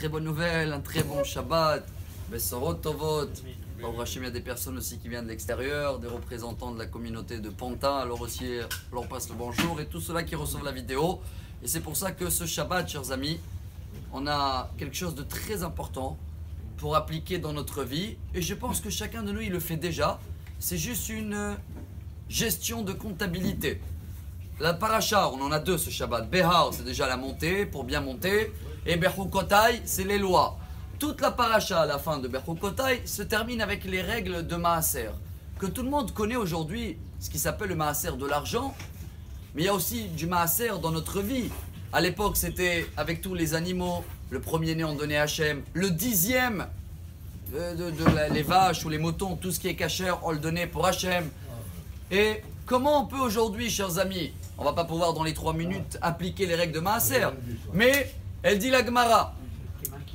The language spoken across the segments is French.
Très bonne nouvelle, un très bon Shabbat, Bessorot Tovot. Au Hachem, il y a des personnes aussi qui viennent de l'extérieur, des représentants de la communauté de Pantin, alors aussi on leur passe le bonjour et tous ceux-là qui reçoivent la vidéo. Et c'est pour ça que ce Shabbat, chers amis, on a quelque chose de très important pour appliquer dans notre vie. Et je pense que chacun de nous, il le fait déjà. C'est juste une gestion de comptabilité. La paracha, on en a deux ce Shabbat. Behar, c'est déjà la montée, pour bien monter. Et Bechukotai, c'est les lois. Toute la paracha à la fin de Bechukotai se termine avec les règles de Maaser. Que tout le monde connaît aujourd'hui, ce qui s'appelle le Maaser de l'argent. Mais il y a aussi du Maaser dans notre vie. À l'époque, c'était avec tous les animaux. Le premier-né, on donnait Hachem. Le 10e, les vaches ou les moutons, tout ce qui est cachère, on le donnait pour Hachem. Et comment on peut aujourd'hui, chers amis, on va pas pouvoir dans les 3 minutes appliquer les règles de Maaser, mais elle dit la Gemara.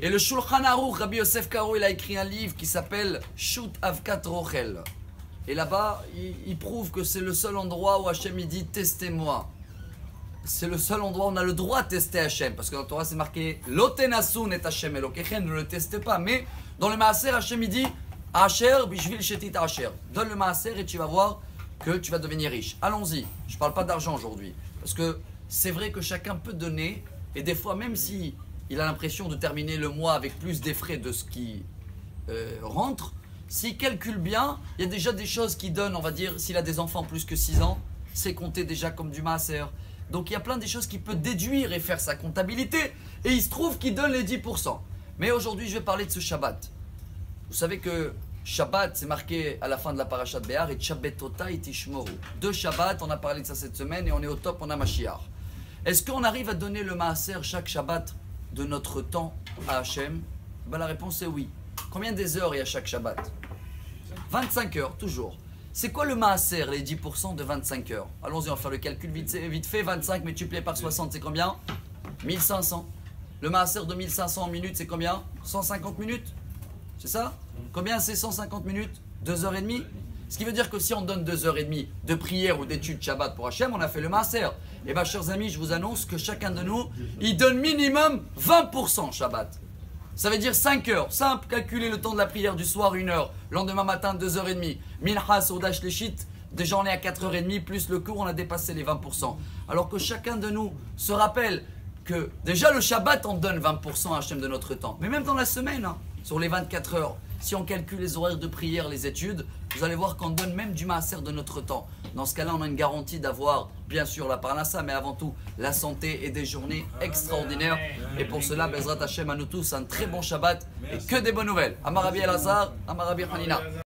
Et le Shulchan Aruch, Rabbi Yosef Karo, il a écrit un livre qui s'appelle Shut Avkat Rochel. Et là-bas, il prouve que c'est le seul endroit où Hachem il dit testez-moi. C'est le seul endroit où on a le droit de tester Hachem. Parce que dans la Torah c'est marqué Lotenasun et Hachem Elokechen, ne le testez pas. Mais dans le Maaser, Hachem il dit Asher bishvil shetit Asher. Donne le Maaser et tu vas voir que tu vas devenir riche. Allons-y. Je ne parle pas d'argent aujourd'hui. Parce que c'est vrai que chacun peut donner. Et des fois, même si il a l'impression de terminer le mois avec plus des frais de ce qui rentre, s'il calcule bien, il y a déjà des choses qui donnent, on va dire, s'il a des enfants plus que 6 ans, c'est compté déjà comme du maaser. Donc il y a plein de choses qu'il peut déduire et faire sa comptabilité. Et il se trouve qu'il donne les 10%. Mais aujourd'hui, je vais parler de ce Shabbat. Vous savez que Shabbat, c'est marqué à la fin de la paracha de Béar, et Shabbetota et Tishmoru. 2 Shabbats, on a parlé de ça cette semaine, et on est au top, on a Mashiach. Est-ce qu'on arrive à donner le maaser chaque Shabbat de notre temps à Hachem? Ben, la réponse est oui. Combien des heures il y a chaque Shabbat? 25 heures, toujours. C'est quoi le maaser, les 10% de 25 heures? Allons-y, on va faire le calcul vite fait. 25 multiplié par 60, c'est combien? 1500. Le maaser de 1500 minutes, c'est combien? 150 minutes? C'est ça? Combien c'est 150 minutes? 2h30? Ce qui veut dire que si on donne 2h30 de prière ou d'études Shabbat pour Hachem, on a fait le maaser. Et bien, chers amis, je vous annonce que chacun de nous, il donne minimum 20% Shabbat. Ça veut dire 5 heures. Simple, calculer le temps de la prière du soir, 1 heure. Lendemain matin, 2h30. Mincha, Sodash, Léchit, déjà on est à 4h30, plus le cours, on a dépassé les 20%. Alors que chacun de nous se rappelle que déjà le Shabbat, on donne 20% à Hachem de notre temps. Mais même dans la semaine, hein, sur les 24 heures, si on calcule les horaires de prière, les études, vous allez voir qu'on donne même du maaser de notre temps. Dans ce cas-là, on a une garantie d'avoir, bien sûr, la parnassa, mais avant tout, la santé et des journées extraordinaires. Et pour cela, Bezrat Hachem à nous tous, un très bon Shabbat et que des bonnes nouvelles. Amarabi El-Azhar, Amarabi Hanina.